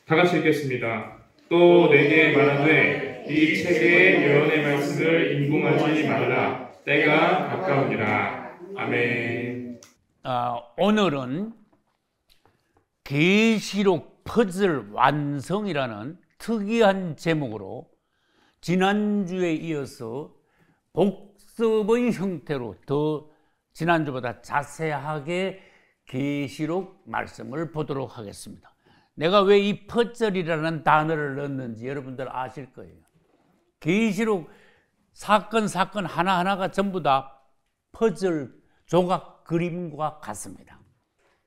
다 같이 읽겠습니다. 또 내게 말하되 이 책의 예언의 말씀을 인공하지 말라. 때가 가까우니라. 아멘. 오늘은 계시록 퍼즐 완성이라는 특이한 제목으로 지난주에 이어서 복습의 형태로 더 지난주보다 자세하게 계시록 말씀을 보도록 하겠습니다. 내가 왜 이 퍼즐이라는 단어를 넣었는지 여러분들 아실 거예요. 계시록 사건 하나하나가 전부 다 퍼즐 조각 그림과 같습니다.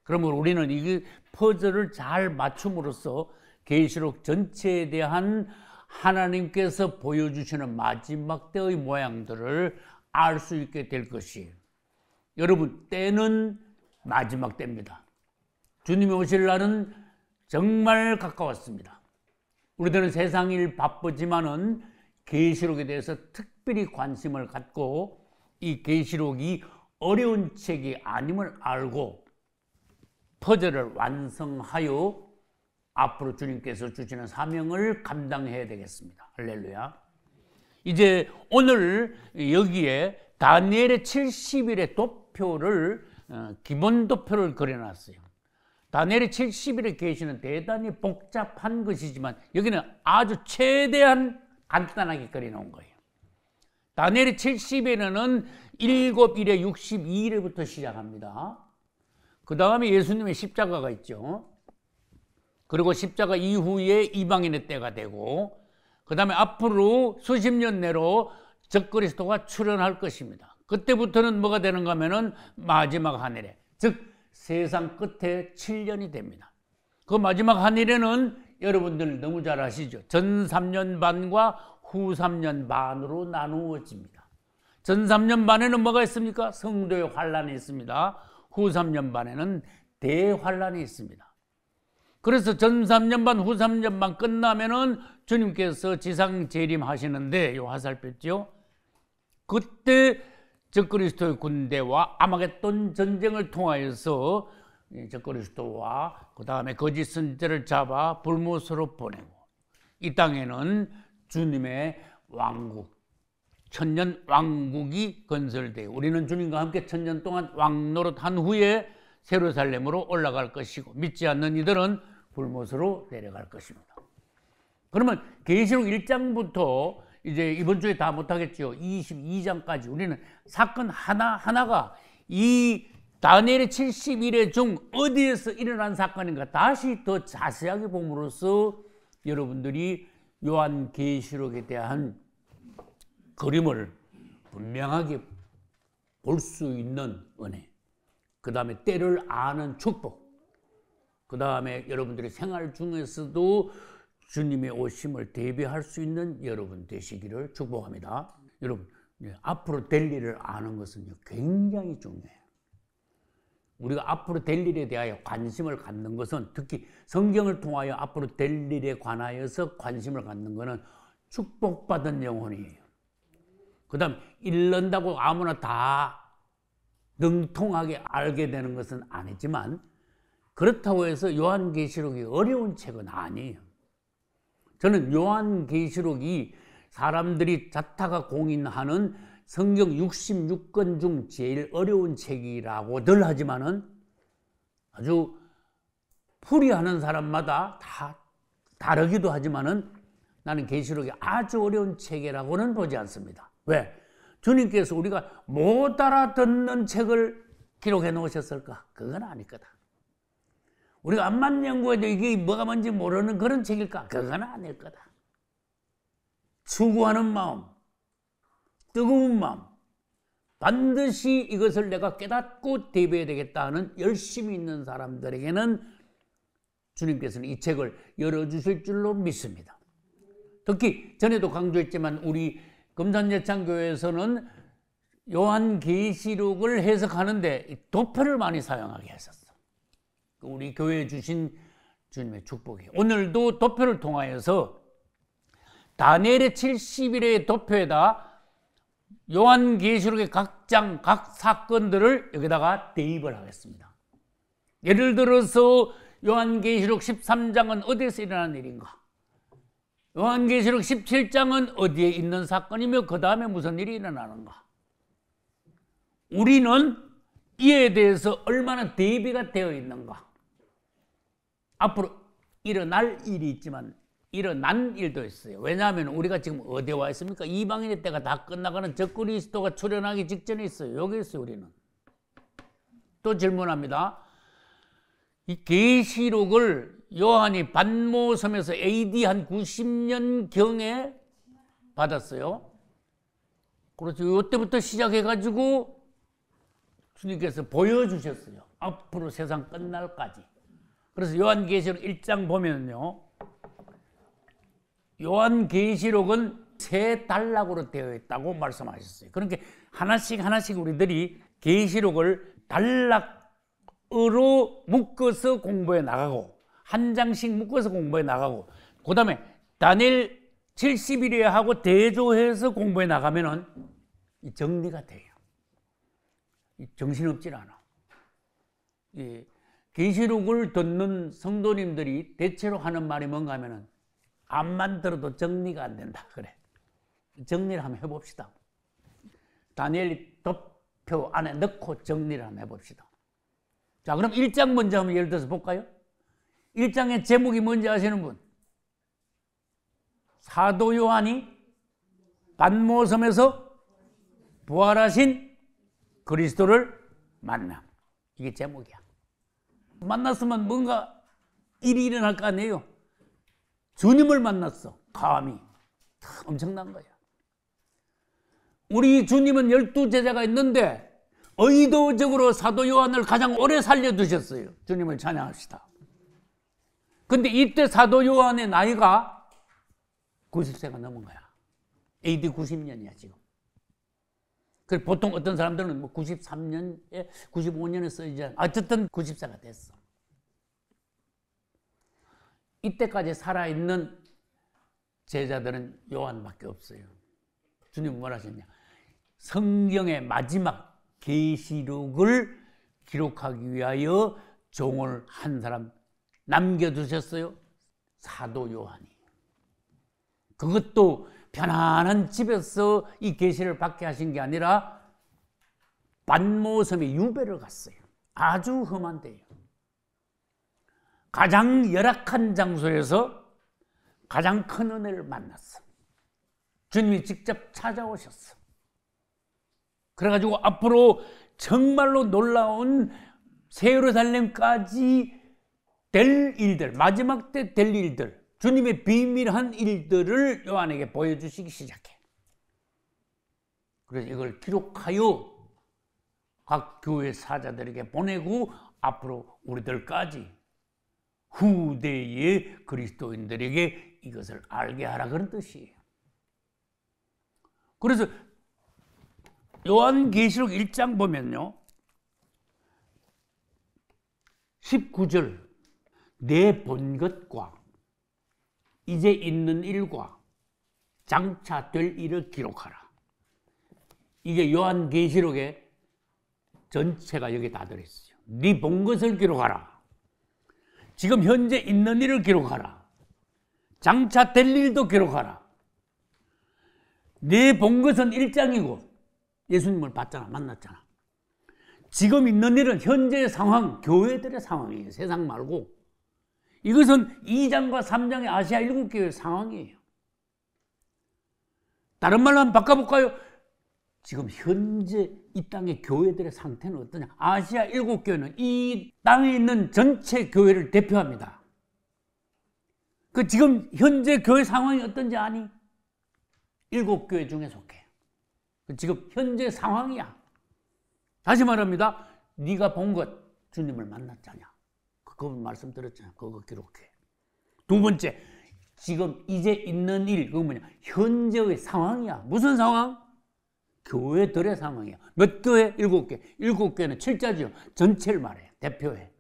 그러면 우리는 이 퍼즐을 잘 맞춤으로써 계시록 전체에 대한 하나님께서 보여주시는 마지막 때의 모양들을 알 수 있게 될 것이에요. 여러분, 때는 마지막 때입니다. 주님이 오실 날은 정말 가까웠습니다. 우리들은 세상 일 바쁘지만은 계시록에 대해서 특별히 관심을 갖고 이 계시록이 어려운 책이 아님을 알고 퍼즐을 완성하여 앞으로 주님께서 주시는 사명을 감당해야 되겠습니다. 할렐루야. 이제 오늘 여기에 다니엘의 70일의 도표를 기본 도표를 그려놨어요. 다니엘의 70일의 계시는 대단히 복잡한 것이지만 여기는 아주 최대한 간단하게 그려놓은 거예요. 다니엘의 70일에는 7일에 62일부터 시작합니다. 그 다음에 예수님의 십자가가 있죠. 그리고 십자가 이후에 이방인의 때가 되고, 그 다음에 앞으로 수십 년 내로 적그리스도가 출현할 것입니다. 그때부터는 뭐가 되는가 하면은 마지막 한 일에, 즉 세상 끝에 7년이 됩니다. 그 마지막 한 일에는 여러분들 너무 잘 아시죠? 전 3년 반과 후 3년 반으로 나누어집니다. 전 3년 반에는 뭐가 있습니까? 성도의 환란이 있습니다. 후 3년 반에는 대환란이 있습니다. 그래서 전 3년 반, 후 3년 반 끝나면은 주님께서 지상 재림하시는데, 요 화살표죠. 그때 적그리스도의 군대와 아마겟돈 전쟁을 통하여서 적그리스도와 그 다음에 거짓 선지자를 잡아 불못으로 보내고, 이 땅에는 주님의 왕국, 천년 왕국이 건설되고, 우리는 주님과 함께 천년 동안 왕노릇한 후에 예루살렘으로 올라갈 것이고, 믿지 않는 이들은 불못으로 내려갈 것입니다. 그러면 계시록 1장부터 이제 이번 주에 다 못하겠죠. 22장까지 우리는 사건 하나하나가 이 다니엘의 70일의 중 어디에서 일어난 사건인가 다시 더 자세하게 봄으로써 여러분들이 요한계시록에 대한 그림을 분명하게 볼 수 있는 은혜, 그 다음에 때를 아는 축복, 그 다음에 여러분들의 생활 중에서도 주님의 오심을 대비할 수 있는 여러분 되시기를 축복합니다. 여러분, 앞으로 될 일을 아는 것은 굉장히 중요해요. 우리가 앞으로 될 일에 대하여 관심을 갖는 것은, 특히 성경을 통하여 앞으로 될 일에 관하여서 관심을 갖는 것은 축복받은 영혼이에요. 그 다음 읽는다고 아무나 다 능통하게 알게 되는 것은 아니지만, 그렇다고 해서 요한계시록이 어려운 책은 아니에요. 저는 요한계시록이 사람들이 자타가 공인하는 성경 66권 중 제일 어려운 책이라고 늘 하지만은, 아주 풀이하는 사람마다 다 다르기도 하지만은 나는 계시록이 아주 어려운 책이라고는 보지 않습니다. 왜? 주님께서 우리가 못 알아듣는 책을 기록해 놓으셨을까? 그건 아닐 거다. 우리가 암만 연구해도 이게 뭐가 뭔지 모르는 그런 책일까? 그건 아닐 거다. 추구하는 마음, 뜨거운 마음, 반드시 이것을 내가 깨닫고 대비해야 되겠다 하는 열심히 있는 사람들에게는 주님께서는 이 책을 열어주실 줄로 믿습니다. 특히 전에도 강조했지만 우리 금산예창교회에서는 요한계시록을 해석하는데 도표를 많이 사용하게 했었어. 우리 교회에 주신 주님의 축복이에요. 오늘도 도표를 통하여서 다니엘의 70일의 도표에다 요한계시록의 각 장, 각 사건들을 여기다가 대입을 하겠습니다. 예를 들어서 요한계시록 13장은 어디에서 일어난 일인가? 요한계시록 17장은 어디에 있는 사건이며 그 다음에 무슨 일이 일어나는가? 우리는 이에 대해서 얼마나 대비가 되어 있는가? 앞으로 일어날 일이 있지만 일어난 일도 있어요. 왜냐하면 우리가 지금 어디에 와 있습니까? 이방인의 때가 다 끝나가는 적그리스도가 출현하기 직전에 있어요. 여기 있어요, 우리는. 또 질문합니다. 이 계시록을 요한이 반모섬에서 AD 한 90년경에 받았어요. 그렇죠. 이때부터 시작해가지고 주님께서 보여주셨어요. 앞으로 세상 끝날까지. 그래서 요한계시록 1장 보면요. 요한계시록은 세 단락으로 되어 있다고 말씀하셨어요. 그러니까 하나씩 우리들이 계시록을 단락으로 묶어서 공부해 나가고 한 장씩 묶어서 공부해 나가고 그 다음에 다니엘 70일에 하고 대조해서 공부해 나가면은 정리가 돼요. 정신없질 않아. 계시록을 듣는 성도님들이 대체로 하는 말이 뭔가 하면은 암만 들어도 정리가 안 된다 그래. 정리를 한번 해봅시다. 다니엘 덮표 안에 넣고 정리를 한번 해봅시다. 자, 그럼 1장 먼저 한번 예를 들어서 볼까요? 1장의 제목이 뭔지 아시는 분? 사도 요한이 반모섬에서 부활하신 그리스도를 만남. 이게 제목이야. 만났으면 뭔가 일이 일어날 거 아니에요. 주님을 만났어. 감히. 엄청난 거야. 우리 주님은 12제자가 있는데 의도적으로 사도 요한을 가장 오래 살려두셨어요. 주님을 찬양합시다. 근데 이때 사도 요한의 나이가 90세가 넘은 거야. AD 90년이야 지금. 그래서 보통 어떤 사람들은 뭐 93년에 95년에 써있지 어쨌든 90세가 됐어. 이때까지 살아있는 제자들은 요한밖에 없어요. 주님 뭐라 하셨냐? 성경의 마지막 계시록을 기록하기 위하여 종을 한 사람 남겨두셨어요. 사도 요한이. 그것도 편안한 집에서 이 계시를 받게 하신 게 아니라 반모섬에 유배를 갔어요. 아주 험한 데예요. 가장 열악한 장소에서 가장 큰 은혜를 만났어. 주님이 직접 찾아오셨어. 그래가지고 앞으로 정말로 놀라운 새 예루살렘까지 될 일들, 마지막 때 될 일들, 주님의 비밀한 일들을 요한에게 보여주시기 시작해. 그래서 이걸 기록하여 각 교회 사자들에게 보내고 앞으로 우리들까지 후대의 그리스도인들에게 이것을 알게 하라 그런 뜻이에요. 그래서 요한계시록 1장 보면요. 19절 내 본 것과 이제 있는 일과 장차 될 일을 기록하라. 이게 요한계시록의 전체가 여기 다 들어있어요. 네 본 것을 기록하라. 지금 현재 있는 일을 기록하라. 장차 될 일도 기록하라. 네 본 것은 1장이고 예수님을 봤잖아. 만났잖아. 지금 있는 일은 현재의 상황, 교회들의 상황이에요. 세상 말고. 이것은 2장과 3장의 아시아 7교회의 상황이에요. 다른 말로 한번 바꿔볼까요? 지금 현재 이 땅의 교회들의 상태는 어떠냐? 아시아 7교회는 이 땅에 있는 전체 교회를 대표합니다. 그 지금 현재 교회 상황이 어떤지 아니? 7교회 중에 속해. 지금 현재 상황이야. 다시 말합니다. 네가 본 것 주님을 만났잖아. 그거 말씀드렸잖아. 그거 기록해. 두 번째, 지금 이제 있는 일, 그거 뭐냐? 현재의 상황이야. 무슨 상황? 교회들의 상황이야. 몇 교회? 7개. 7개는 7자죠. 전체를 말해. 대표해.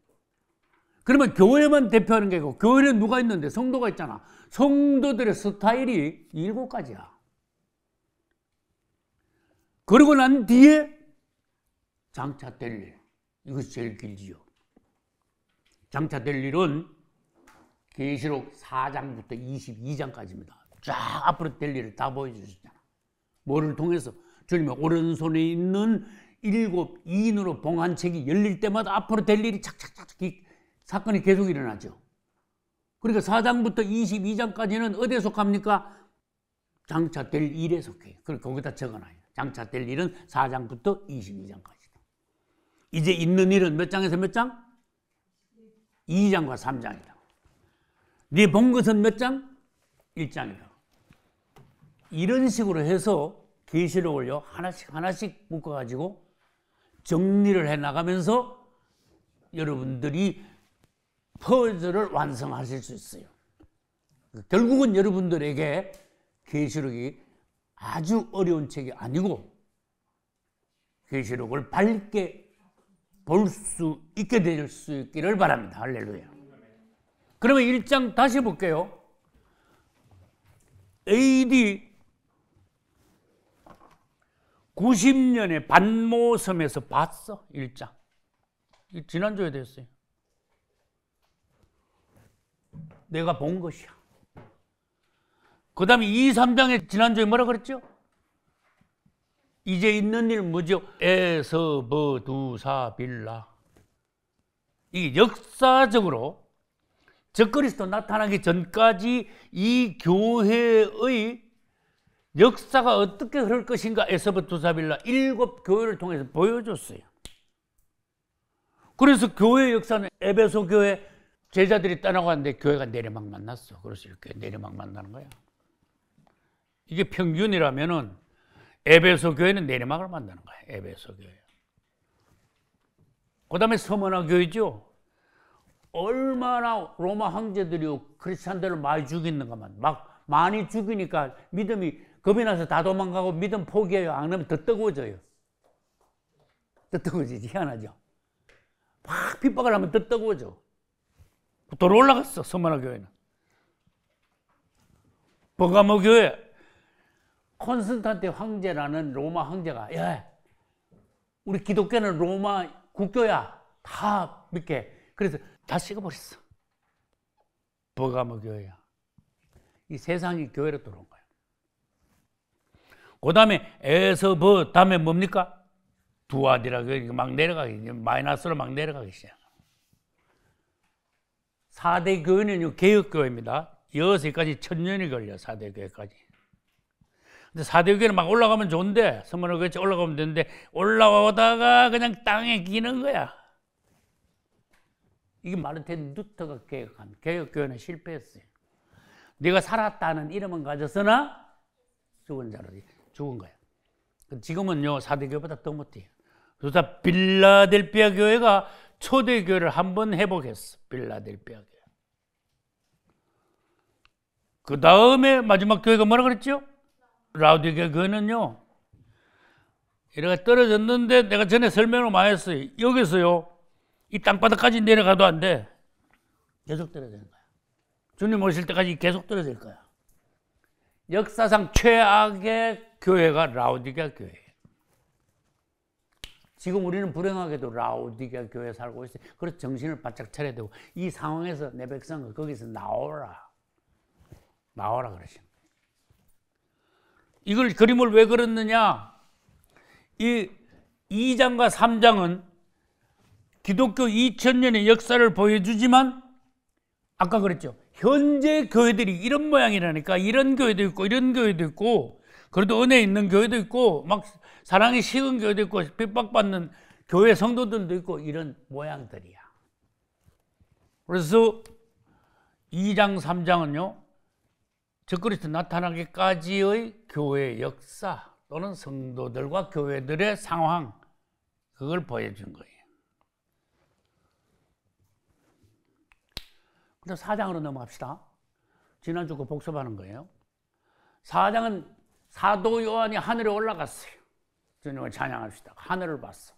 그러면 교회만 대표하는 게 아니고 교회는 누가 있는데? 성도가 있잖아. 성도들의 스타일이 7가지야. 그러고 난 뒤에 장차 될 일. 이것이 제일 길지요. 장차 될 일은 계시록 4장부터 22장까지입니다. 쫙 앞으로 될 일을 다 보여주셨잖아. 뭐를 통해서? 주님의 오른손에 있는 7 인으로 봉한 책이 열릴 때마다 앞으로 될 일이 착착착 사건이 계속 일어나죠. 그러니까 4장부터 22장까지는 어디에 속합니까? 장차 될 일에 속해요. 그러니까 거기다 적어놔요. 장차 될 일은 4장부터 22장까지다. 이제 있는 일은 몇 장에서 몇 장? 2장과 3장이다. 네 본 것은 몇 장? 1장이다. 이런 식으로 해서 계시록을요 하나씩 하나씩 묶어가지고 정리를 해나가면서 여러분들이 퍼즐을 완성하실 수 있어요. 결국은 여러분들에게 계시록이 아주 어려운 책이 아니고 계시록을 밝게 볼 수 있게 될 수 있기를 바랍니다. 할렐루야. 그러면 1장 다시 볼게요. AD 90년에 반모섬에서 봤어. 1장. 지난주에 됐어요. 내가 본 것이야. 그 다음에 2, 3장에 지난주에 뭐라 그랬죠? 이제 있는 일 뭐죠? 에서버두사빌라. 이게 역사적으로 적그리스도 나타나기 전까지 이 교회의 역사가 어떻게 흐를 것인가 에서버두사빌라 7 교회를 통해서 보여줬어요. 그래서 교회 역사는 에베소 교회 제자들이 떠나갔는데 교회가 내리막 만났어. 그래서 이렇게 내리막 만나는 거야. 이게 평균이라면은 에베소 교회는 내리막을 만나는 거야. 에베소 교회. 그 다음에 서머나 교회죠. 얼마나 로마 황제들이 크리스찬들을 많이 죽이는가만. 막 많이 죽이니까 믿음이 겁이 나서 다 도망가고 믿음 포기해요. 안 하면 더 뜨거워져요. 더 뜨거워지지. 희한하죠. 막 핍박을 하면 더 뜨거워져. 도로 올라갔어. 서머나 교회는. 버가모 교회. 콘스탄틴 황제라는 로마 황제가 야, 우리 기독교는 로마 국교야. 다 믿게. 그래서 다 식어버렸어. 버가모 교회야. 이 세상이 교회로 들어온 거야. 그 다음에 에서버 다음에 뭡니까? 두아디라 교회 막 내려가기 마이너스로 막 내려가기 시작. 4대 교회는 개혁교회입니다. 6가지 1000년이 걸려 4대 교회까지. 근데 4대 교회는 막 올라가면 좋은데 서머나 교회 올라가면 되는데 올라오다가 그냥 땅에 기는 거야. 이게 마르틴 루터가 개혁한 개혁교회는 실패했어요. 네가 살았다는 이름은 가졌으나 죽은 자로 죽은 거야. 지금은요 4대 교회보다 더 못해요. 그래서 빌라델피아 교회가 초대 교회를 한번 회복했어. 빌라델피아 교회. 그 다음에 마지막 교회가 뭐라 그랬죠? 라우디게아 교회는요. 이래가 떨어졌는데 내가 전에 설명을 많이 했어요. 여기서요. 이 땅바닥까지 내려가도 안 돼. 계속 떨어지는 거야. 주님 오실 때까지 계속 떨어질 거야. 역사상 최악의 교회가 라우디게아 교회예요. 지금 우리는 불행하게도 라우디게아 교회에 살고 있어요. 그래서 정신을 바짝 차려야 되고 이 상황에서 내 백성을 거기서 나오라 그러시는 거예요. 이걸 그림을 왜 그렸느냐? 이 2장과 3장은 기독교 2000년의 역사를 보여주지만 아까 그랬죠. 현재 교회들이 이런 모양이라니까 이런 교회도 있고 이런 교회도 있고 그래도 은혜 있는 교회도 있고 막 사랑이 식은 교회도 있고 핍박받는 교회 성도들도 있고 이런 모양들이야. 그래서 2장 3장은요. 적그리스도 나타나기까지의 교회 역사 또는 성도들과 교회들의 상황 그걸 보여준 거예요. 그럼 4장으로 넘어갑시다. 지난주 거 복습하는 거예요. 4장은 사도 요한이 하늘에 올라갔어요. 주님을 찬양합시다. 하늘을 봤어.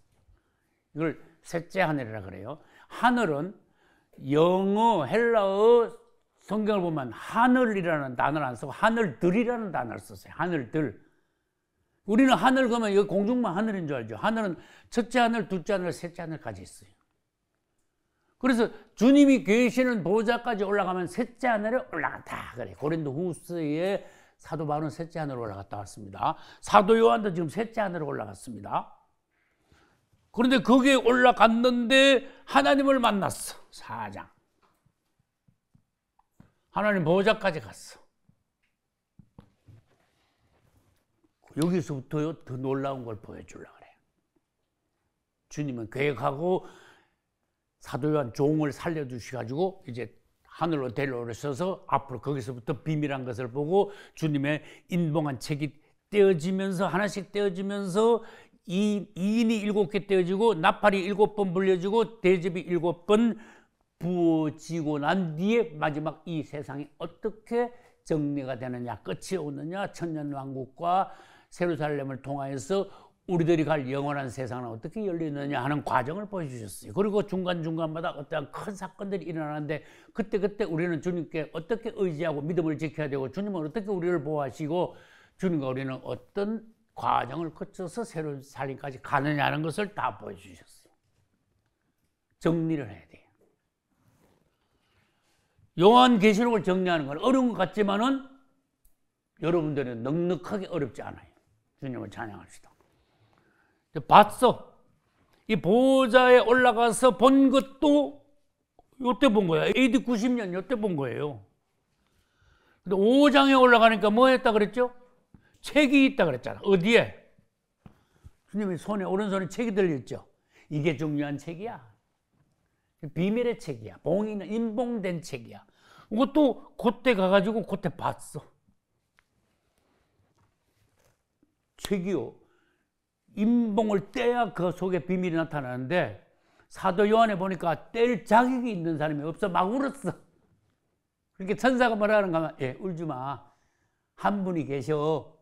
이걸 셋째 하늘이라 그래요. 하늘은 영어, 헬라어 성경을 보면 하늘이라는 단어를 안 쓰고 하늘들이라는 단어를 썼어요. 하늘들. 우리는 하늘 그러면 여기 공중만 하늘인 줄 알죠. 하늘은 첫째 하늘, 둘째 하늘, 셋째 하늘까지 있어요. 그래서 주님이 계시는 보좌까지 올라가면 셋째 하늘에 올라간다. 그래. 고린도 후서에 사도 바울은 셋째 하늘에 올라갔다 왔습니다. 사도 요한도 지금 셋째 하늘에 올라갔습니다. 그런데 거기에 올라갔는데 하나님을 만났어. 4장. 하나님 보좌까지 갔어. 여기서부터 더 놀라운 걸 보여주려고 그래요. 주님은 계획하고 사도 요한 종을 살려주셔가지고 이제 하늘로 데려오셔서 앞으로 거기서부터 비밀한 것을 보고 주님의 인봉한 책이 떼어지면서 하나씩 떼어지면서 이인이 7개 떼어지고 나팔이 7번 불려지고 대접이 7번 부어지고 난 뒤에 마지막 이 세상이 어떻게 정리가 되느냐, 끝이 오느냐, 천년왕국과 세루살렘을 통하여서 우리들이 갈 영원한 세상은 어떻게 열리느냐 하는 과정을 보여주셨어요. 그리고 중간중간마다 어떠한 큰 사건들이 일어나는데 그때 우리는 주님께 어떻게 의지하고 믿음을 지켜야 되고 주님은 어떻게 우리를 보호하시고 주님과 우리는 어떤 과정을 거쳐서 세루살렘까지 가느냐는 것을 다 보여주셨어요. 정리를 해야 돼요. 요한계시록을 정리하는 건 어려운 것 같지만은 여러분들은 넉넉하게 어렵지 않아요. 주님을 찬양합시다. 봤어. 이 보좌에 올라가서 본 것도 이때 본 거야. AD 90년 이때 본 거예요. 근데 5장에 올라가니까 뭐 했다 그랬죠? 책이 있다 그랬잖아. 어디에? 주님이 손에, 오른손에 책이 들렸죠. 이게 중요한 책이야. 비밀의 책이야. 봉인은 인봉된 책이야. 그것도 그때 가가지고 그때 봤어. 책이요. 인봉을 떼야 그 속에 비밀이 나타나는데 사도 요한에 보니까 뗄 자격이 있는 사람이 없어. 막 울었어. 그렇게 천사가 뭐라는 가 하면 울지 마. 한 분이 계셔.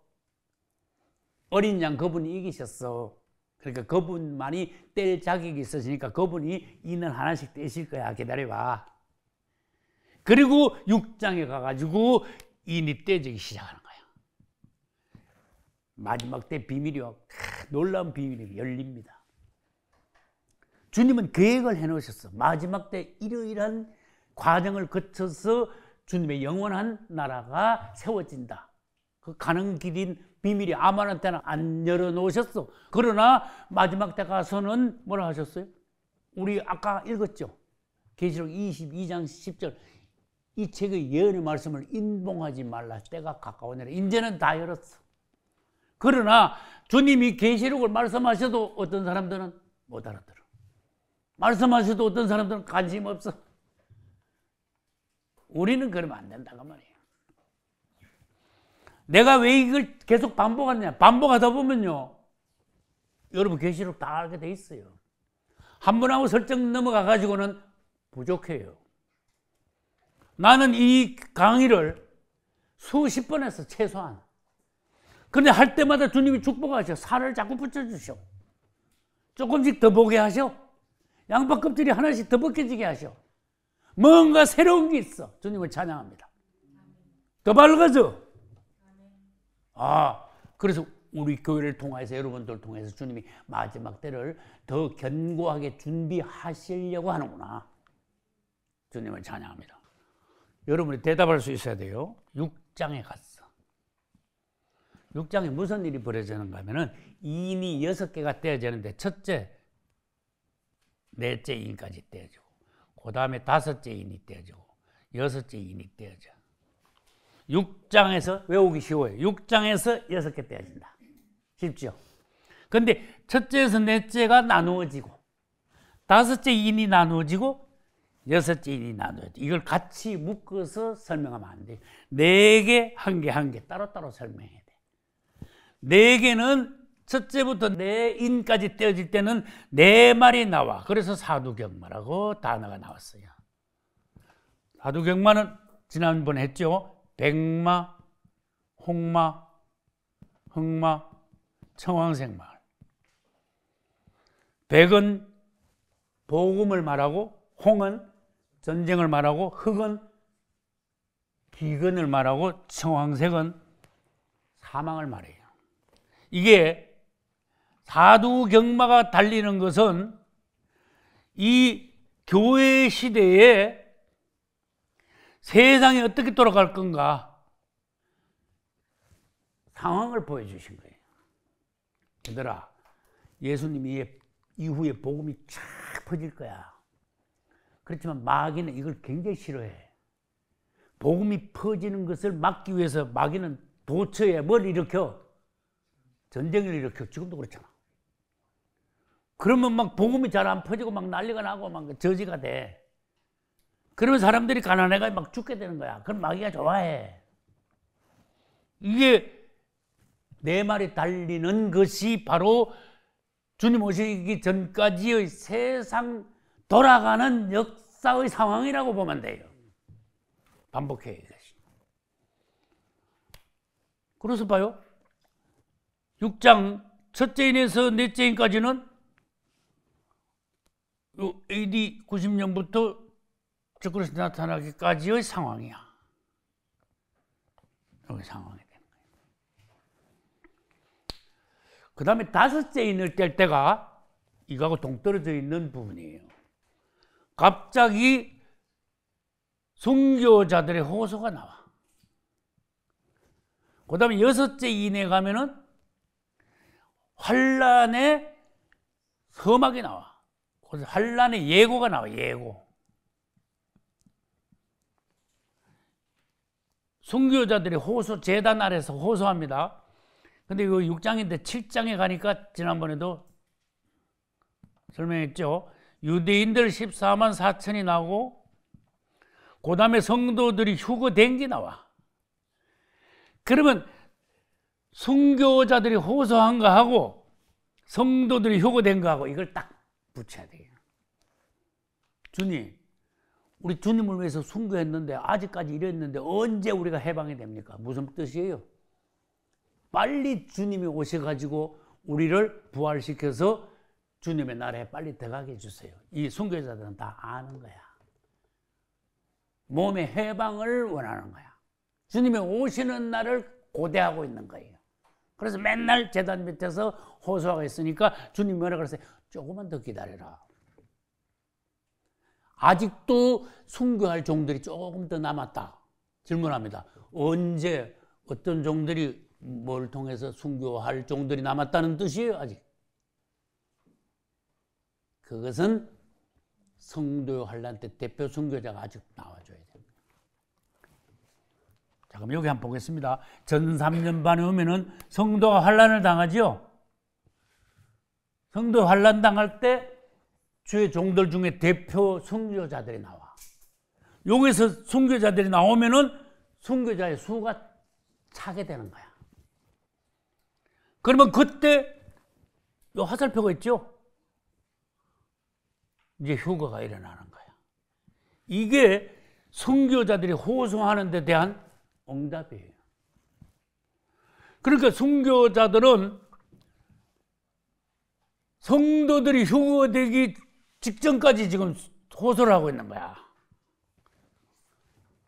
어린 양 그분이 이기셨어. 그러니까 그분만이 뗄 자격이 있으시니까 그분이 이는 하나씩 떼실 거야. 기다려봐. 그리고 6장에 가가지고 인이 떼지기 시작하는 거야. 마지막 때 비밀이요. 놀라운 비밀이 열립니다. 주님은 계획을 해놓으셨어. 마지막 때 이러이러한 과정을 거쳐서 주님의 영원한 나라가 세워진다. 그 가는 길인 비밀이 아무한테나 안 열어놓으셨어. 그러나 마지막 때 가서는 뭐라 하셨어요? 우리 아까 읽었죠? 계시록 22장 10절. 이 책의 예언의 말씀을 인봉하지 말라. 때가 가까우니라. 이제는 다 열었어. 그러나 주님이 계시록을 말씀하셔도 어떤 사람들은 못 알아들어. 말씀하셔도 어떤 사람들은 관심 없어. 우리는 그러면 안 된다고 말이에요. 내가 왜 이걸 계속 반복하느냐? 반복하다 보면요, 여러분 계시록 다 알게 돼 있어요. 한 번 하고 설정 넘어가 가지고는 부족해요. 나는 이 강의를 수십 번 했어, 최소한. 그런데 할 때마다 주님이 축복하셔. 살을 자꾸 붙여주셔. 조금씩 더 보게 하셔. 양파 껍질이 하나씩 더 벗겨지게 하셔. 뭔가 새로운 게 있어. 주님을 찬양합니다. 더 밝아져. 그래서 우리 교회를 통해서, 여러분들 통해서 주님이 마지막 때를 더 견고하게 준비하시려고 하는구나. 주님을 찬양합니다. 여러분이 대답할 수 있어야 돼요. 6장에 갔어. 6장에 무슨 일이 벌어지는가 하면은 인이 6개가 떼어지는데 첫째, 넷째 인까지 떼어지고 그 다음에 5째 인이 떼어지고 6째 인이 떼어져. 6장에서 외우기 쉬워요. 6장에서 6개 떼어진다. 쉽죠? 그런데 첫째에서 넷째가 나누어지고 5째 인이 나누어지고 6째 인이 나누어지고 이걸 같이 묶어서 설명하면 안 돼요. 4개, 한 개 따로따로 설명해야 돼. 4개는 첫째부터 4인까지 떼어질 때는 4마리 나와. 그래서 사두경마라고 단어가 나왔어요. 사두경마는 지난번에 했죠. 백마, 홍마, 흑마, 청황색 마을. 백은 복음을 말하고, 홍은 전쟁을 말하고, 흑은 기근을 말하고, 청황색은 사망을 말해요. 이게 사두경마가 달리는 것은 이 교회 시대에 세상이 어떻게 돌아갈 건가 상황을 보여주신 거예요. 얘들아, 예수님이 이후에 복음이 쫙 퍼질 거야. 그렇지만 마귀는 이걸 굉장히 싫어해. 복음이 퍼지는 것을 막기 위해서 마귀는 도처에 뭘 일으켜? 전쟁을 일으켜. 지금도 그렇잖아. 그러면 막 복음이 잘 안 퍼지고 막 난리가 나고 막 저지가 돼. 그러면 사람들이 가난해가 막 죽게 되는 거야. 그럼 마귀가 좋아해. 이게 내 말이 달리는 것이 바로 주님 오시기 전까지의 세상 돌아가는 역사의 상황이라고 보면 돼요. 반복해야 이것이. 그래서 봐요. 6장 첫째 인에서 넷째 인까지는 AD 90년부터 적그리스도 나타나기까지의 상황이야. 여기 상황이 되는 거예요. 그 다음에 다섯째 인을 뗄 때가 이거하고 동떨어져 있는 부분이에요. 갑자기 순교자들의 호소가 나와. 그 다음에 여섯째 인에 가면은 환란의 서막이 나와. 그래서 환란의 예고가 나와. 예고. 순교자들이 호소, 제단 아래서 호소합니다. 근데 이거 6장인데 7장에 가니까 지난번에도 설명했죠. 유대인들 14만 4천이 나오고 그 다음에 성도들이 휴거된 게 나와. 그러면 순교자들이 호소한 거하고 성도들이 휴거된 거하고 이걸 딱 붙여야 돼요. 주님, 우리 주님을 위해서 순교했는데 아직까지 이랬는데 언제 우리가 해방이 됩니까? 무슨 뜻이에요? 빨리 주님이 오셔가지고 우리를 부활시켜서 주님의 나라에 빨리 들어가게 해주세요. 이 순교자들은 다 아는 거야. 몸의 해방을 원하는 거야. 주님이 오시는 날을 고대하고 있는 거예요. 그래서 맨날 제단 밑에서 호소하고 있으니까 주님이 뭐라 그랬어요? 조금만 더 기다려라. 아직도 순교할 종들이 조금 더 남았다. 질문합니다. 언제 어떤 종들이 뭘 통해서 순교할 종들이 남았다는 뜻이에요? 아직. 그것은 성도 환란 때 대표 순교자가 아직 나와줘야 됩니다. 자, 그럼 여기 한번 보겠습니다. 전 3년 반에 오면은 성도가 환란을 당하지요. 성도 환란 당할 때 주의 종들 중에 대표 순교자들이 나와. 여기서 순교자들이 나오면은 순교자의 수가 차게 되는 거야. 그러면 그때 요 화살표가 있죠? 이제 휴거가 일어나는 거야. 이게 순교자들이 호소하는 데 대한 응답이에요. 그러니까 순교자들은 성도들이 휴거되기 직전까지 지금 호소를 하고 있는 거야.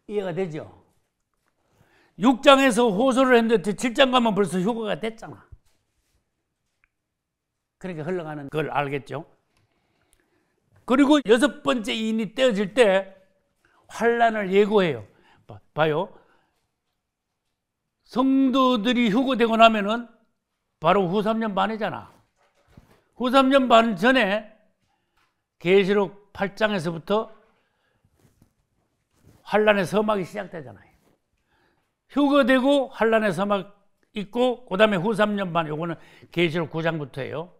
이해가 되죠? 6장에서 호소를 했는데 7장 가면 벌써 휴거가 됐잖아. 그러니까 흘러가는 걸 알겠죠? 그리고 여섯 번째 인이 떼어질 때 환란을 예고해요. 봐요. 성도들이 휴거되고 나면은 바로 후 3년 반이잖아. 후 3년 반 전에 계시록 8장에서부터 환란의 서막이 시작되잖아요. 휴거되고 환란의 서막 있고 그 다음에 후 3년 반, 요거는 계시록 9장부터예요.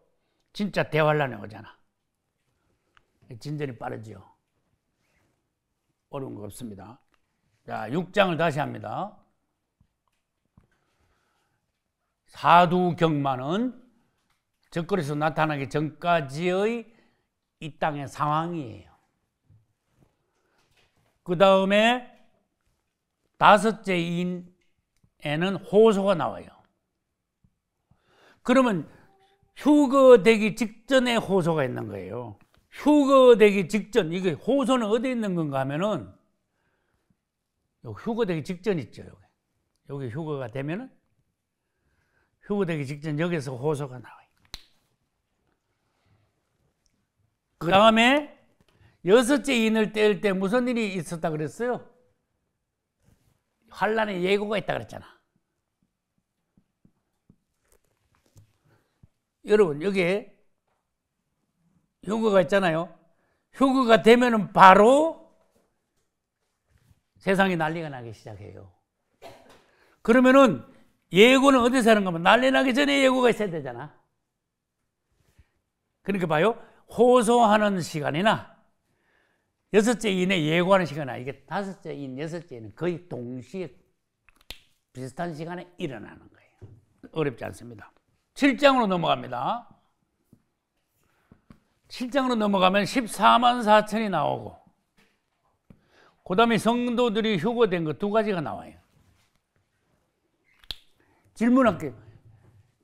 진짜 대환란이 오잖아. 진전이 빠르지요. 어려운 거 없습니다. 자, 6장을 다시 합니다. 사두경마는 적그리스도 나타나기 전까지의 이 땅의 상황이에요. 그 다음에 다섯째 인에는 호소가 나와요. 그러면 휴거되기 직전에 호소가 있는 거예요. 휴거되기 직전, 이게 호소는 어디에 있는 건가 하면은 휴거되기 직전 있죠. 여기 휴거가 되면은 휴거되기 직전 여기서 호소가 나와요. 그 다음에 여섯째 인을 뗄 때 무슨 일이 있었다 그랬어요? 환란의 예고가 있다 그랬잖아. 여러분 여기에 휴거가 있잖아요. 휴거가 되면은 바로 세상이 난리가 나기 시작해요. 그러면은 예고는 어디서 하는 거면 난리 나기 전에 예고가 있어야 되잖아. 그러니까 봐요. 호소하는 시간이나 여섯째 인에 예고하는 시간이나 이게 다섯째 인, 여섯째 인은 거의 동시에 비슷한 시간에 일어나는 거예요. 어렵지 않습니다. 7장으로 넘어갑니다. 7장으로 넘어가면 14만 4천이 나오고 그 다음에 성도들이 휴거된 거 두 가지가 나와요. 질문할게요.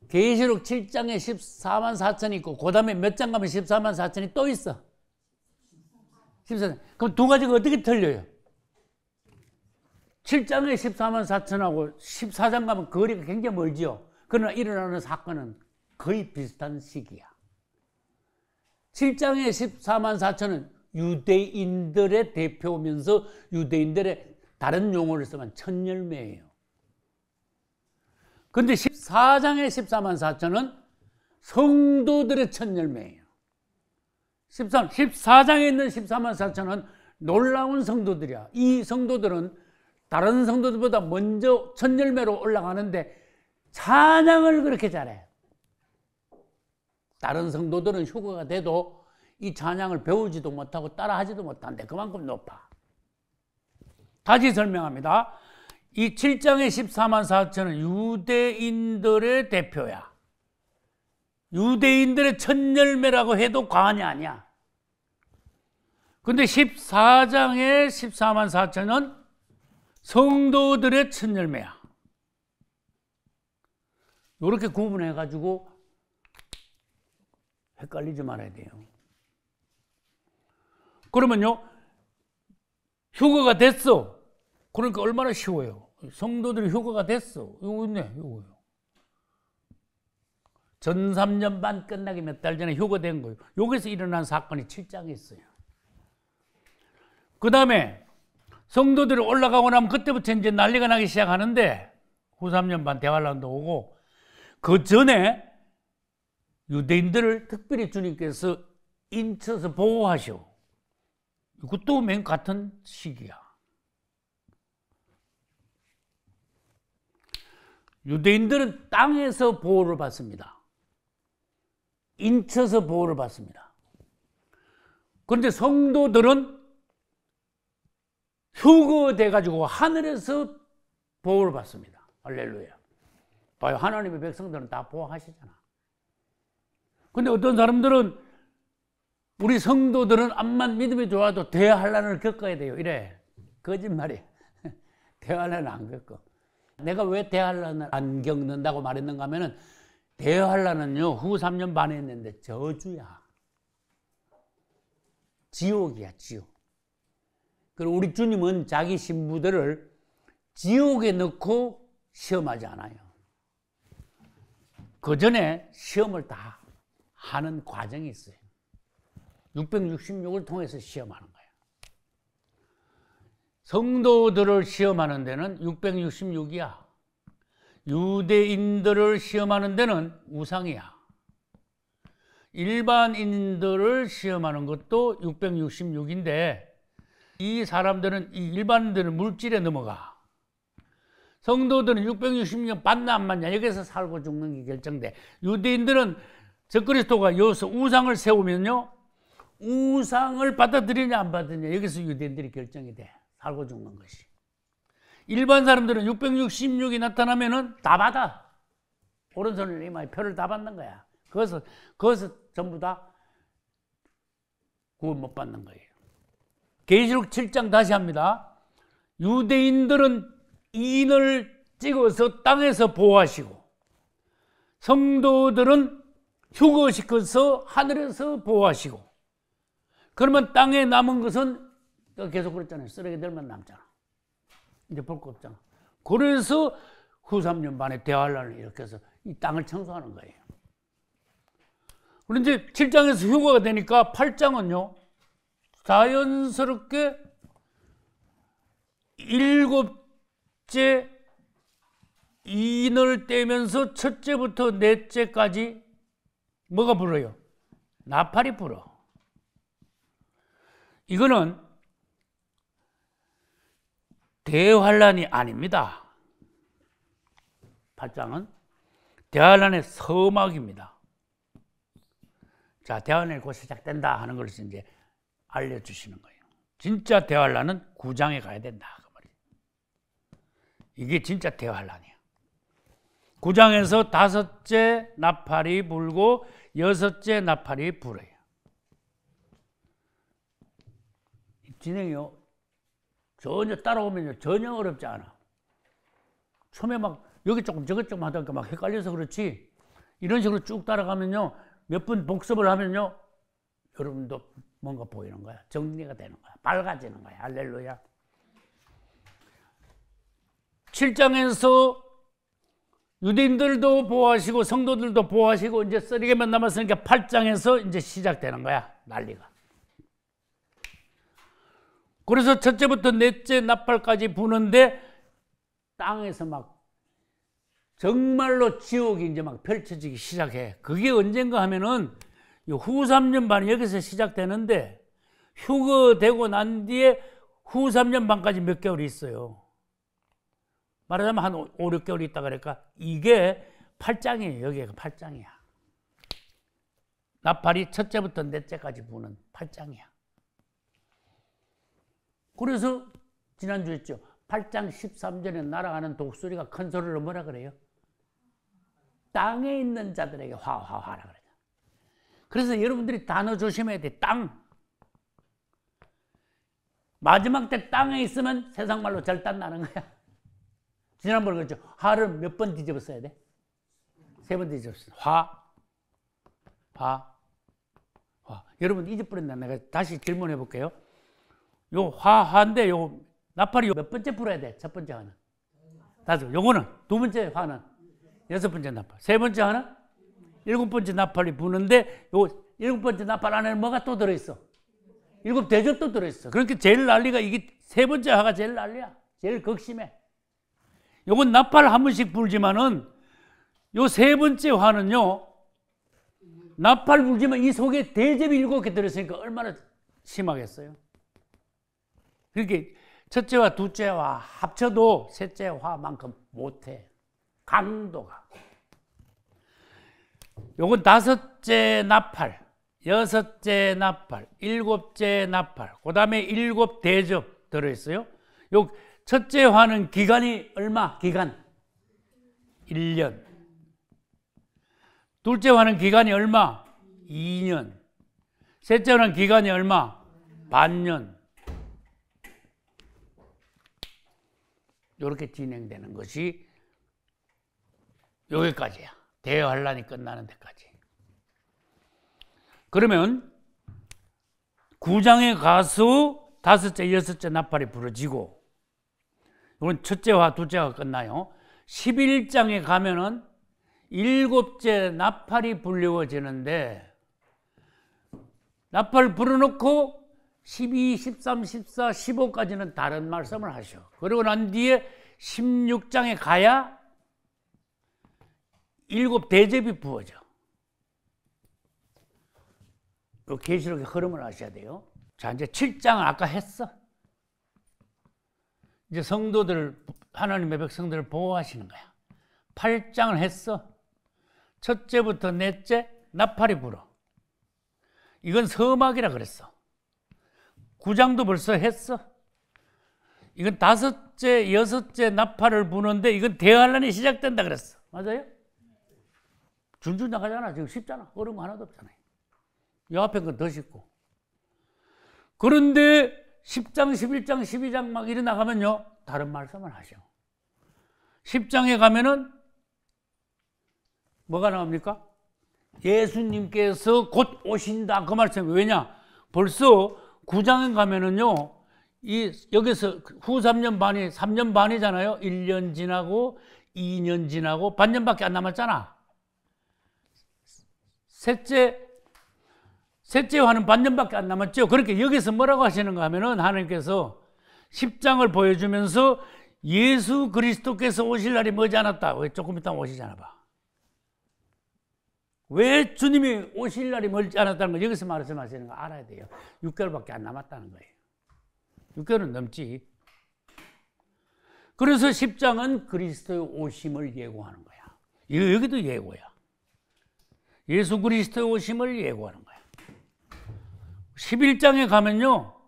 계시록 7장에 14만 4천이 있고 그 다음에 몇 장 가면 14만 4천이 또 있어. 14장. 그럼 두 가지가 어떻게 틀려요? 7장에 14만 4천하고 14장 가면 거리가 굉장히 멀지요. 그러나 일어나는 사건은 거의 비슷한 시기야. 7장에 14만 4천은 유대인들의 대표면서 유대인들의 다른 용어를 쓰면 천열매예요. 근데 14장의 14만 4천은 성도들의 천열매예요. 14장에 있는 14만 4천은 놀라운 성도들이야. 이 성도들은 다른 성도들보다 먼저 천열매로 올라가는데 찬양을 그렇게 잘해. 다른 성도들은 휴거가 돼도 이 찬양을 배우지도 못하고 따라하지도 못하는데 그만큼 높아. 다시 설명합니다. 이 7장의 14만 4천은 유대인들의 대표야. 유대인들의 천열매라고 해도 과언이 아니야. 근데 14장의 14만 4천은 성도들의 천열매야. 이렇게 구분해가지고 헷갈리지 말아야 돼요. 그러면요, 휴거가 됐어. 그러니까 얼마나 쉬워요. 성도들이 휴거가 됐어. 이거 있네, 이거요. 전 3년 반 끝나기 몇 달 전에 휴거된 거예요. 여기서 일어난 사건이 7장에 있어요. 그 다음에 성도들이 올라가고 나면 그때부터 이제 난리가 나기 시작하는데 후 3년 반 대환란도 오고 그 전에 유대인들을 특별히 주님께서 인쳐서 보호하시오. 이것도 맨 같은 시기야. 유대인들은 땅에서 보호를 받습니다. 인쳐서 보호를 받습니다. 그런데 성도들은 휴거돼가지고 하늘에서 보호를 받습니다. 할렐루야. 봐요. 하나님의 백성들은 다 보호하시잖아. 근데 어떤 사람들은 우리 성도들은 암만 믿음이 좋아도 대환란을 겪어야 돼요. 이래. 거짓말이야. 대환란을 안 겪어. 내가 왜 대환란을 안 겪는다고 말했는가 하면은 대환란은요 후 3년 반에 했는데 저주야. 지옥이야, 지옥. 그리고 우리 주님은 자기 신부들을 지옥에 넣고 시험하지 않아요. 그 전에 시험을 다 하는 과정이 있어요. 666을 통해서 시험하는 거예요. 성도들을 시험하는 데는 666이야. 유대인들을 시험하는 데는 우상이야. 일반인들을 시험하는 것도 666인데 이 사람들은 이 일반인들은 물질에 넘어가. 성도들은 666년 받나 안 받냐 여기서 살고 죽는 게 결정돼. 유대인들은 적그리스도가 여기서 우상을 세우면요 우상을 받아들이냐 안 받느냐 여기서 유대인들이 결정이 돼. 살고 죽는 것이. 일반 사람들은 666이 나타나면은 다 받아. 오른손을 이마에 표를 다 받는 거야. 거기서 전부 다 구원 못 받는 거예요. 계시록 7장 다시 합니다. 유대인들은 인을 찍어서 땅에서 보호하시고 성도들은 휴거시켜서 하늘에서 보호하시고 그러면 땅에 남은 것은 계속 그랬잖아요. 쓰레기들만 남잖아. 이제 볼 거 없잖아. 그래서 후 3년 반에 대환란을 일으켜서 이 땅을 청소하는 거예요. 그런데 이제 7장에서 휴거가 되니까 8장은요 자연스럽게 일곱째 인을 떼면서 첫째부터 넷째까지 뭐가 불어요? 나팔이 불어. 이거는 대환란이 아닙니다. 팔짱은 대환란의 서막입니다. 자, 대환란이 곧 시작된다 하는 것을 이제 알려주시는 거예요. 진짜 대환란은 9장에 가야 된다. 그 말이에요. 이게 진짜 대환란이야. 9장에서 5째 나팔이 불고 6째 나팔이 불어요. 진행이요. 전혀 따라오면요. 전혀 어렵지 않아. 처음에 막 여기 조금 저기 조금 하다가 막 헷갈려서 그렇지. 이런 식으로 쭉 따라가면요. 몇 번 복습을 하면요. 여러분도 뭔가 보이는 거야. 정리가 되는 거야. 밝아지는 거야. 할렐루야. 7장에서 유대인들도 보호하시고 성도들도 보호하시고 이제 30개만 남았으니까 8장에서 이제 시작되는 거야. 난리가. 그래서 첫째부터 넷째 나팔까지 부는데 땅에서 막 정말로 지옥이 이제 막 펼쳐지기 시작해. 그게 언젠가 하면은 후 3년 반이 여기서 시작되는데 휴거되고 난 뒤에 후 3년 반까지 몇 개월이 있어요. 말하자면 한 5, 6개월 있다 그러니까 이게 8장이에요. 여기가 8장이야. 나팔이 첫째부터 넷째까지 부는 8장이야. 그래서 지난주 했죠. 8장 13절에 날아가는 독수리가 큰 소리로 뭐라 그래요? 땅에 있는 자들에게 화화화라 그래요. 그래서 여러분들이 단어 조심해야 돼. 땅. 마지막 때 땅에 있으면 세상 말로 절단 나는 거야. 지난번에 그랬죠. 화를 몇 번 뒤집어 써야 돼? 3번 뒤집었어. 화. 여러분 잊어버렸나? 내가 다시 질문해 볼게요. 요 화인데 요 나팔이 몇 번째 불어야 돼? 첫 번째 화는. 다섯. 요거는 두 번째 화는. 6번째 나팔. 3번째 화는 7번째 나팔이 부는데 요 7번째 나팔 안에는 뭐가 또 들어있어? 7 대접도 들어있어. 그러니까 제일 난리가 이게 3번째 화가 제일 난리야. 제일 극심해. 요건 나팔 한 번씩 불지만은 요 3번째 화는요. 나팔 불지만 이 속에 대접이 7개 들어있으니까 얼마나 심하겠어요? 그렇게 첫째와 둘째와 합쳐도 셋째 화만큼 못해. 강도가. 요건 5째 나팔, 6째 나팔, 7째 나팔, 그 다음에 7 대접 들어있어요. 요 첫째 화는 기간이 얼마? 기간 1년. 둘째 화는 기간이 얼마? 2년. 셋째 화는 기간이 얼마? 반년. 이렇게 진행되는 것이 여기까지야. 대환란이 끝나는 데까지. 그러면 9장에 가서 5째, 6째 나팔이 부러지고 이건 첫째화, 둘째화 끝나요. 11장에 가면은 7째 나팔이 불려지는데 나팔 불어놓고 12, 13, 14, 15까지는 다른 말씀을 하셔. 그리고 난 뒤에 16장에 가야 7 대접이 부어져. 그 계시록의 흐름을 아셔야 돼요. 자, 이제 7장은 아까 했어. 이제 성도들, 하나님의 백성들을 보호하시는 거야. 8장을 했어. 첫째부터 넷째 나팔이 불어. 이건 서막이라 그랬어. 9장도 벌써 했어. 이건 5째, 6째 나팔을 부는데 이건 대환란이 시작된다 그랬어. 맞아요? 줄줄 나가잖아. 지금 쉽잖아. 어려운 거 하나도 없잖아요. 이 앞에 건 더 쉽고. 그런데 10장, 11장, 12장 막 이래 나가면요. 다른 말씀을 하셔. 10장에 가면은 뭐가 나옵니까? 예수님께서 곧 오신다. 그 말씀. 왜냐? 벌써 9장에 가면은요. 여기서 후 3년 반이 3년 반이잖아요. 1년 지나고 2년 지나고 반년밖에 안 남았잖아. 셋째 셋째 요한은 반년밖에 안 남았죠. 그렇게 여기서 뭐라고 하시는가 하면은 하나님께서 10장을 보여주면서 예수 그리스도께서 오실 날이 머지않았다. 왜 조금 있다 오시잖아 봐. 왜 주님이 오실 날이 멀지 않았다는 걸 여기서 말씀하시는 거 알아야 돼요. 6개월밖에 안 남았다는 거예요. 6개월은 넘지. 그래서 10장은 그리스도의 오심을 예고하는 거야. 여기도 예고야. 예수 그리스도의 오심을 예고하는 거야. 11장에 가면요.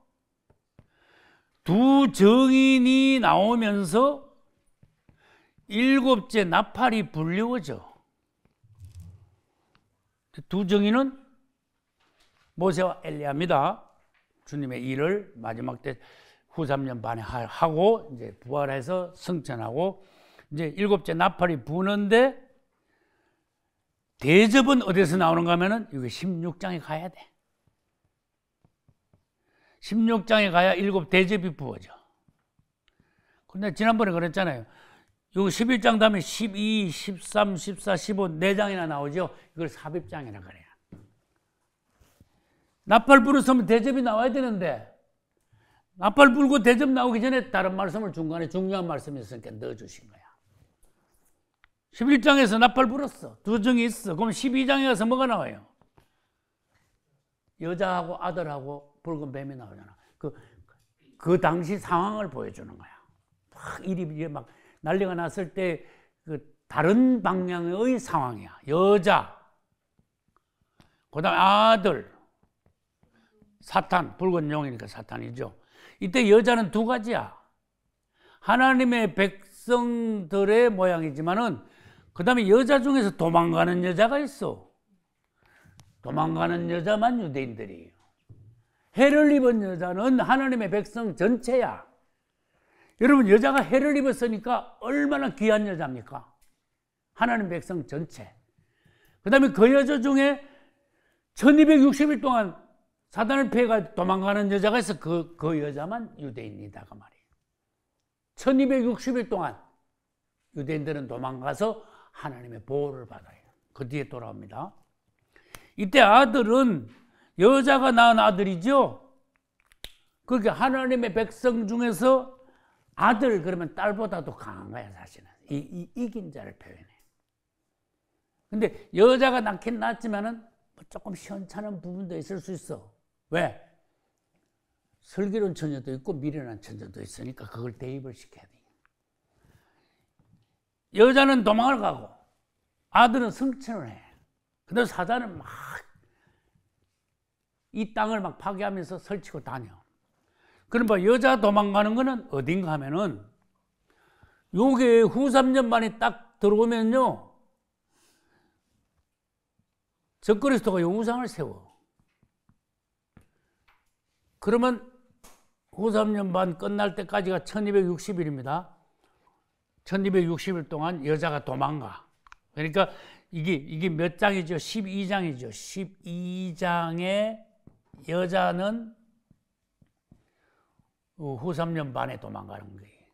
두 정인이 나오면서 일곱째 나팔이 불리워져. 두 정인은 모세와 엘리야입니다. 주님의 일을 마지막 때 후 3년 반에 하고 이제 부활해서 승천하고 이제 일곱째 나팔이 부는데 대접은 어디서 나오는가 하면은 이게 16장에 가야 돼. 16장에 가야 일곱 대접이 부어져. 근데 지난번에 그랬잖아요. 요 11장 다음에 12, 13, 14, 15 4장이나 나오죠. 이걸 삽입장이라 그래요. 나팔 불었으면 대접이 나와야 되는데 나팔 불고 대접 나오기 전에 다른 말씀을 중간에 중요한 말씀이 있으니까 넣어주신 거야. 11장에서 나팔 불었어. 두 정이 있어. 그럼 12장에 가서 뭐가 나와요? 여자하고 아들하고 붉은 뱀이 나오잖아. 그 당시 상황을 보여주는 거야. 막 일이 막 난리가 났을 때 그 다른 방향의 상황이야. 여자, 그다음에 아들, 사탄, 붉은 용이니까 사탄이죠. 이때 여자는 두 가지야. 하나님의 백성들의 모양이지만은 그다음에 여자 중에서 도망가는 여자가 있어. 도망가는 여자만 유대인들이에요. 해를 입은 여자는 하나님의 백성 전체야. 여러분 여자가 해를 입었으니까 얼마나 귀한 여자입니까? 하나님 백성 전체. 그 다음에 그 여자 중에 1260일 동안 사단을 피해가 도망가는 여자가 있어. 그 여자만 유대인이다 그 말이에요. 1260일 동안 유대인들은 도망가서 하나님의 보호를 받아요. 그 뒤에 돌아옵니다. 이때 아들은 여자가 낳은 아들이죠. 그렇게 하나님의 백성 중에서 아들 그러면 딸보다도 강한 거야 사실은. 이긴 자를 표현해. 근데 여자가 낳긴 낳았지만은 조금 시원찮은 부분도 있을 수 있어. 왜? 슬기로운 처녀도 있고 미련한 처녀도 있으니까 그걸 대입을 시켜야 돼. 여자는 도망을 가고 아들은 승천을 해. 근데 사단은 막 이 땅을 막 파괴하면서 설치고 다녀. 그럼 뭐 여자 도망가는 거는 어딘가 하면은 요게 후 3년 만에 딱 들어오면요. 적그리스도가 요 우상을 세워. 그러면 후 3년 반 끝날 때까지가 1260일입니다. 1260일 동안 여자가 도망가. 그러니까 이게 몇 장이죠? 12장이죠. 12장에 여자는 후 3년 반에 도망가는 거예요.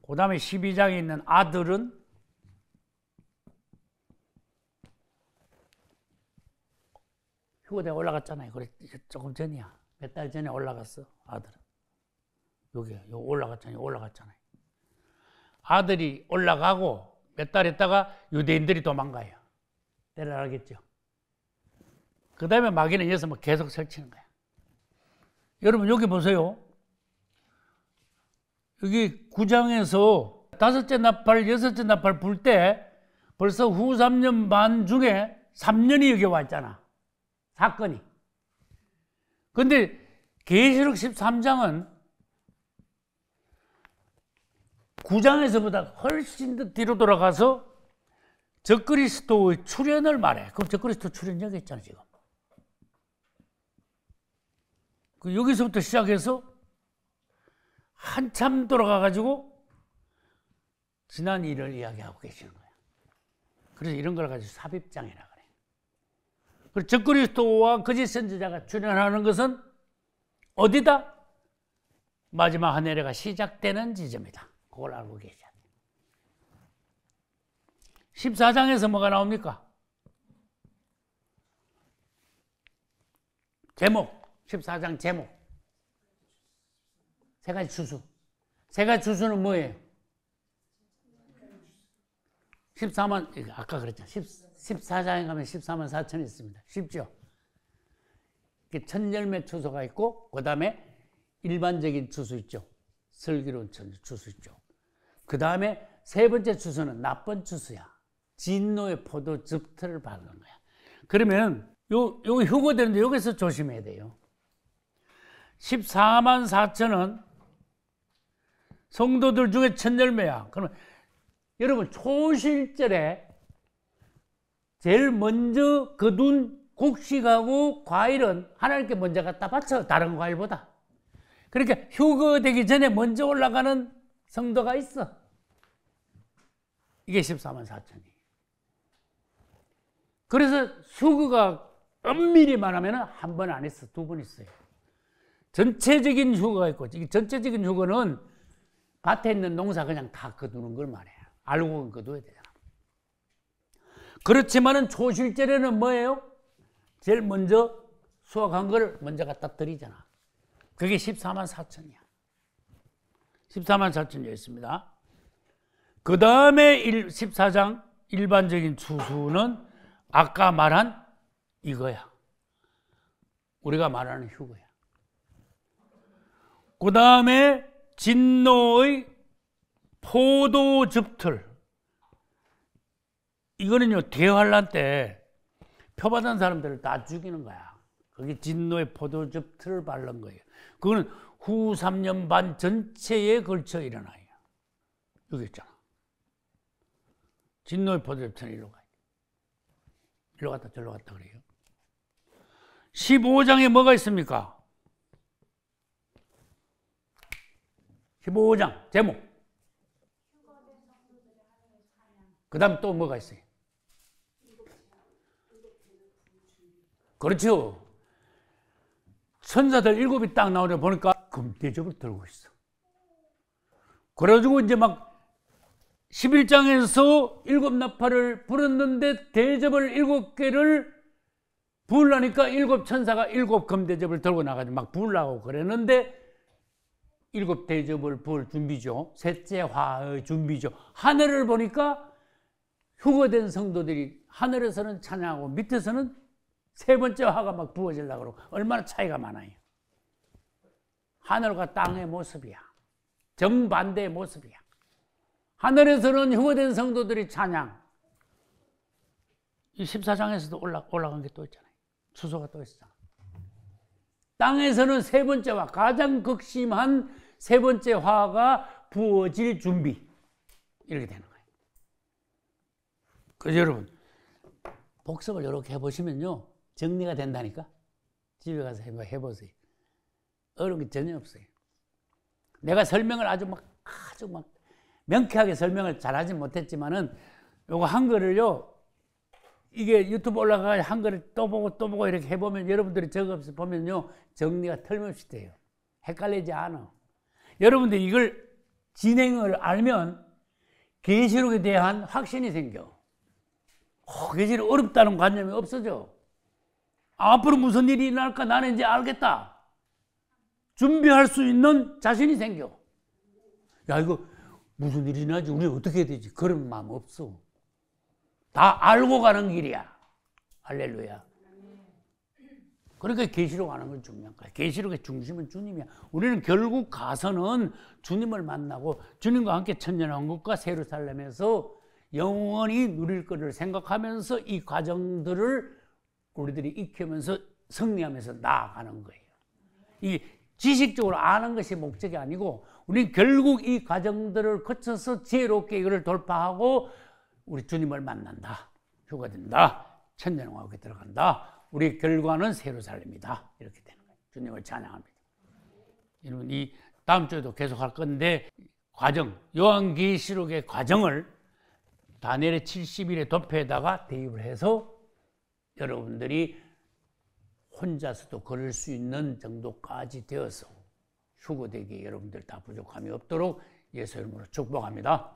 그 다음에 12장에 있는 아들은 휴거대에 올라갔잖아요. 그래, 조금 전이야. 몇 달 전에 올라갔어, 아들은. 여기 올라갔잖아요. 아들이 올라가고 몇 달 있다가 유대인들이 도망가요. 때려나가겠죠. 그 다음에 마귀는 여기서 뭐 계속 설치는 거야. 여러분, 여기 보세요. 여기 9장에서 5째 나팔, 6째 나팔 불 때 벌써 후 3년 반 중에 3년이 여기 와 있잖아. 사건이. 근데 계시록 13장은 9장에서보다 훨씬 더 뒤로 돌아가서 적그리스도의 출현을 말해. 그럼 적그리스도 출현 여기 있잖아, 지금. 여기서부터 시작해서 한참 돌아가가지고 지난 일을 이야기하고 계시는 거예요. 그래서 이런 걸 가지고 삽입장이라 그래요. 그리고 적그리스도와 거짓 선지자가 출현하는 것은 어디다? 마지막 한 해가 시작되는 지점이다. 그걸 알고 계셔야 돼요. 14장에서 뭐가 나옵니까? 제목, 14장 제목. 세 가지 추수. 세 가지 추수는 뭐예요? 14만, 아까 그랬잖아요. 14장에 가면 14만 4천이 있습니다. 쉽죠? 천열매 추수가 있고, 그 다음에 일반적인 추수 있죠. 슬기로운 추수 있죠. 그 다음에 세 번째 추수는 나쁜 추수야. 진노의 포도 즙틀을 바르는 거야. 그러면 요 휴거되는데 여기서 조심해야 돼요. 14만 4천은 성도들 중에 천열매야. 그러면 여러분 초실절에 제일 먼저 거둔 곡식하고 과일은 하나님께 먼저 갖다 바쳐, 다른 과일보다. 그러니까 휴거되기 전에 먼저 올라가는 성도가 있어. 이게 14만 4천이. 그래서 휴거가 엄밀히 말하면 한 번 안 했어, 두 번 있어요. 전체적인 휴거가 있고, 이 전체적인 휴거는 밭에 있는 농사 그냥 다 거두는 걸 말해요. 알고 거둬야 되잖아. 그렇지만은 초실절에는 뭐예요? 제일 먼저 수확한 걸 먼저 갖다 드리잖아. 그게 14만 4천이야. 14만 4천이 있습니다. 그 다음에 14장 일반적인 추수는 아까 말한 이거야. 우리가 말하는 휴거야. 그 다음에 진노의 포도즙틀. 이거는요, 대환란 때 표받은 사람들을 다 죽이는 거야. 그게 진노의 포도즙틀을 바른 거예요. 그거는 후 3년 반 전체에 걸쳐 일어나요. 여기 있잖아. 진노의 포도즙틀은 일로 가요. 일로 갔다 절로 갔다 그래요. 15장에 뭐가 있습니까? 15장 제목. 그 다음 또 뭐가 있어요? 그렇죠. 천사들 7이 딱 나오려 보니까 금대접을 들고 있어. 그래가지고 이제 막 11장에서 7나팔을 불었는데 대접을 7개를 부으려니까 7천사가 7금대접을 들고 나가지고 막 부으려고 그랬는데 7대접을 부을 준비죠. 셋째 화의 준비죠. 하늘을 보니까 휴거된 성도들이 하늘에서는 찬양하고 밑에서는 세 번째 화가 막 부어지려고 그러고 얼마나 차이가 많아요. 하늘과 땅의 모습이야. 정반대의 모습이야. 하늘에서는 휴거된 성도들이 찬양. 이 14장에서도 올라간 게 또 있잖아요. 추수가 또 있잖아. 땅에서는 세 번째 화, 가장 극심한 세 번째 화가 부어질 준비. 이렇게 되는 거예요. 그래서 여러분, 복습을 이렇게 해보시면요. 정리가 된다니까? 집에 가서 해보세요. 어려운 게 전혀 없어요. 내가 설명을 아주 막 명쾌하게 설명을 잘하지 못했지만은 요거 한글을요, 이게 유튜브 올라가서 한글을 또 보고 이렇게 해보면 여러분들이 적어서 보면요, 정리가 틀림없이 돼요. 헷갈리지 않아. 여러분들이 이걸 진행을 알면 계시록에 대한 확신이 생겨. 계시록 어렵다는 관념이 없어져. 앞으로 무슨 일이 일어날까 나는 이제 알겠다. 준비할 수 있는 자신이 생겨. 야, 이거 무슨 일이 나지? 우리 어떻게 해야 되지? 그런 마음 없어. 다 알고 가는 길이야. 할렐루야. 그러니까 계시록 하는 건 중요한 거야. 계시록의 중심은 주님이야. 우리는 결국 가서는 주님을 만나고 주님과 함께 천년왕국과 세루살렘에서 영원히 누릴 것을 생각하면서 이 과정들을 우리들이 익히면서 승리하면서 나아가는 거예요. 이 지식적으로 아는 것이 목적이 아니고 우리는 결국 이 과정들을 거쳐서 지혜롭게 이거를 돌파하고 우리 주님을 만난다. 휴거된다. 천년왕국에 들어간다. 우리 결과는 세루살렘이다. 이렇게 되는 거예요. 주님을 찬양합니다. 여러분, 이 다음 주에도 계속 할 건데 과정, 요한계시록의 과정을 다니엘의 70일의 도표에다가 대입을 해서 여러분들이 혼자서도 걸을 수 있는 정도까지 되어서 휴거되기에 여러분들 다 부족함이 없도록 예수 이름으로 축복합니다.